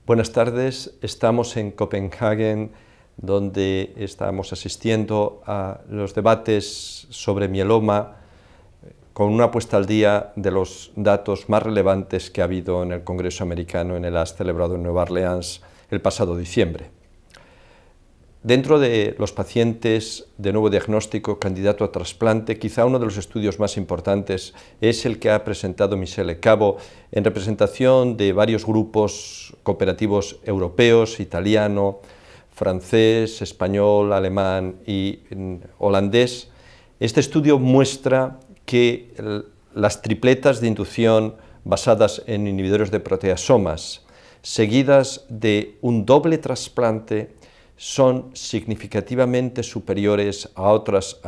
Buenas tardes, estamos en Copenhague, donde estamos asistiendo a los debates sobre mieloma con una puesta al día de los datos más relevantes que ha habido en el Congreso americano, en el ASH celebrado en Nueva Orleans el pasado diciembre. Dentro de los pacientes de nuevo diagnóstico candidato a trasplante, quizá uno de los estudios más importantes es el que ha presentado Michele Cabo en representación de varios grupos cooperativos europeos, italiano, francés, español, alemán y holandés. Este estudio muestra que las tripletas de inducción basadas en inhibidores de proteasomas, seguidas de un doble trasplante, son significativamente superiores a otras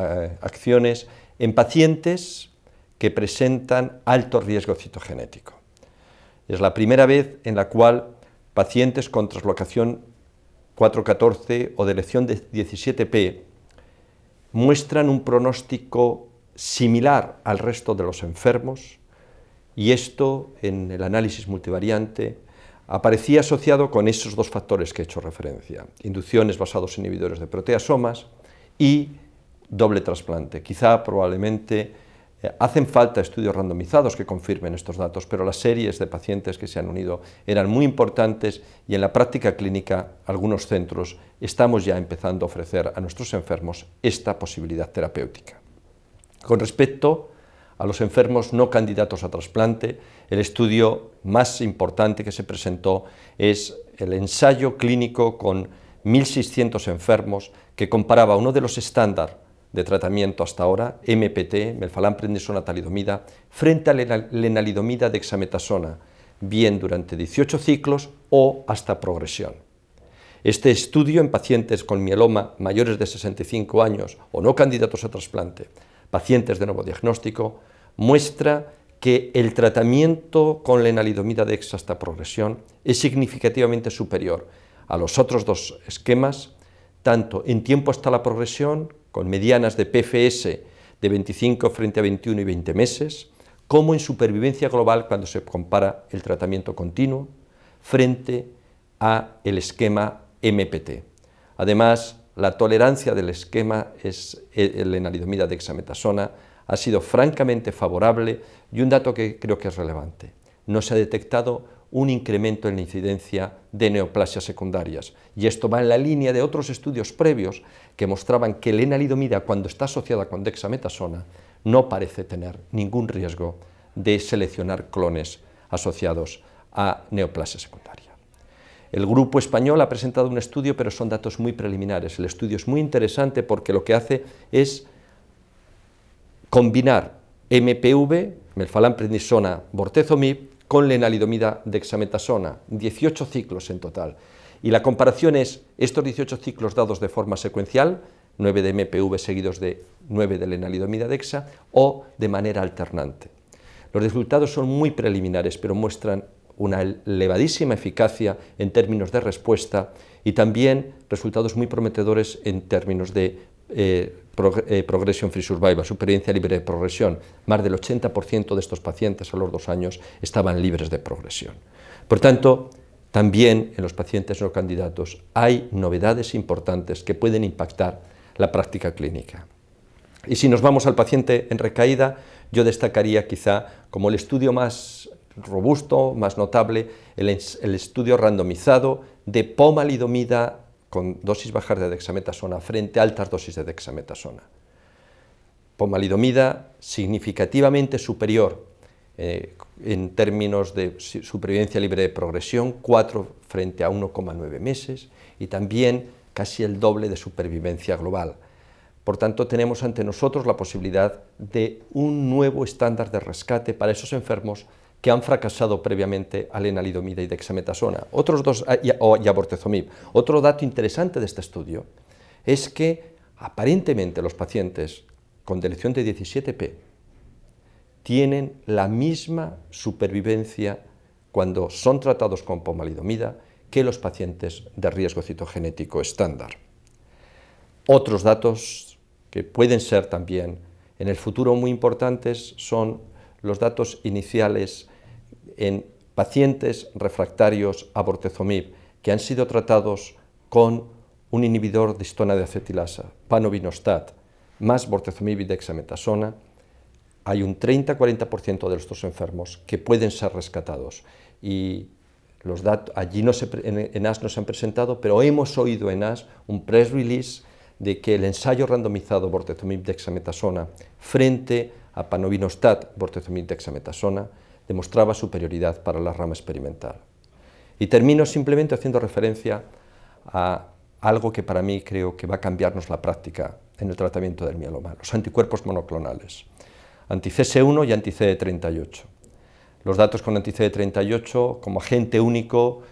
acciones en pacientes que presentan alto riesgo citogenético. Es la primera vez en la cual pacientes con translocación 414 o deleción de 17p muestran un pronóstico similar al resto de los enfermos, y esto en el análisis multivariante aparecía asociado con esos dos factores que he hecho referencia: inducciones basados en inhibidores de proteasomas y doble trasplante. Quizá probablemente hacen falta estudios randomizados que confirmen estos datos, pero las series de pacientes que se han unido eran muy importantes, y en la práctica clínica algunos centros estamos ya empezando a ofrecer a nuestros enfermos esta posibilidad terapéutica. Con respecto a los enfermos no candidatos a trasplante, el estudio más importante que se presentó es el ensayo clínico con 1.600 enfermos que comparaba uno de los estándares de tratamiento hasta ahora, MPT, melphalan-prednisona talidomida, frente a la lenalidomida dexametasona, bien durante 18 ciclos o hasta progresión. Este estudio en pacientes con mieloma mayores de 65 años o no candidatos a trasplante, pacientes de nuevo diagnóstico, muestra que el tratamiento con lenalidomida dex hasta progresión es significativamente superior a los otros dos esquemas, tanto en tiempo hasta la progresión, con medianas de PFS de 25 frente a 21 y 20 meses, como en supervivencia global cuando se compara el tratamiento continuo frente a el esquema MPT. Además, la tolerancia del esquema lenalidomida dexametasona ha sido francamente favorable, y un dato que creo que es relevante: no se ha detectado un incremento en la incidencia de neoplasias secundarias, y esto va en la línea de otros estudios previos que mostraban que lenalidomida, cuando está asociada con dexametasona, no parece tener ningún riesgo de seleccionar clones asociados a neoplasia secundaria. El grupo español ha presentado un estudio, pero son datos muy preliminares. El estudio es muy interesante porque lo que hace es combinar MPV, melphalan-prednisona bortezomib, con lenalidomida dexametasona, 18 ciclos en total. Y la comparación es estos 18 ciclos dados de forma secuencial, 9 de MPV seguidos de 9 de lenalidomida dexa, o de manera alternante. Los resultados son muy preliminares, pero muestran una elevadísima eficacia en términos de respuesta y también resultados muy prometedores en términos de progression free survival, supervivencia libre de progresión. Más del 80% de estos pacientes a los 2 años estaban libres de progresión. Por tanto, también en los pacientes no candidatos hay novedades importantes que pueden impactar la práctica clínica. Y si nos vamos al paciente en recaída, yo destacaría quizá como el estudio más robusto, más notable, el estudio randomizado de pomalidomida con dosis bajas de dexametasona frente a altas dosis de dexametasona. Pomalidomida significativamente superior en términos de supervivencia libre de progresión, 4 frente a 1,9 meses, y también casi el doble de supervivencia global. Por tanto, tenemos ante nosotros la posibilidad de un nuevo estándar de rescate para esos enfermos que han fracasado previamente a lenalidomida y dexametasona, y a bortezomib. Otro dato interesante de este estudio es que aparentemente los pacientes con deleción de 17p tienen la misma supervivencia cuando son tratados con pomalidomida que los pacientes de riesgo citogenético estándar. Otros datos que pueden ser también en el futuro muy importantes son los datos iniciales en pacientes refractarios a bortezomib que han sido tratados con un inhibidor de histona de acetilasa, panovinostat, más bortezomib y dexametasona, hay un 30-40% de estos enfermos que pueden ser rescatados. Y los datos allí en ASH no se han presentado, pero hemos oído en ASH un press release de que el ensayo randomizado bortezomib-dexametasona frente a panovinostat bortezomib-dexametasona demostraba superioridad para la rama experimental. Y termino simplemente haciendo referencia a algo que para mí creo que va a cambiarnos la práctica en el tratamiento del mieloma, los anticuerpos monoclonales, anti-CS1 y anti-CD38. Los datos con anti-CD38 como agente único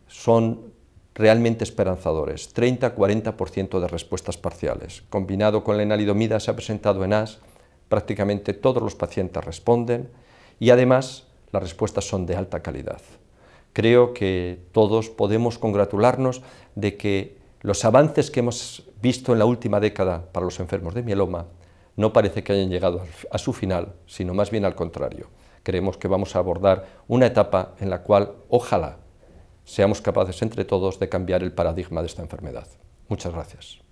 son realmente esperanzadores, 30-40% de respuestas parciales. Combinado con la enalidomida se ha presentado en ASH, prácticamente todos los pacientes responden y además las respuestas son de alta calidad. Creo que todos podemos congratularnos de que los avances que hemos visto en la última década para los enfermos de mieloma no parece que hayan llegado a su final, sino más bien al contrario. Creemos que vamos a abordar una etapa en la cual, ojalá, seamos capaces entre todos de cambiar el paradigma de esta enfermedad. Muchas gracias.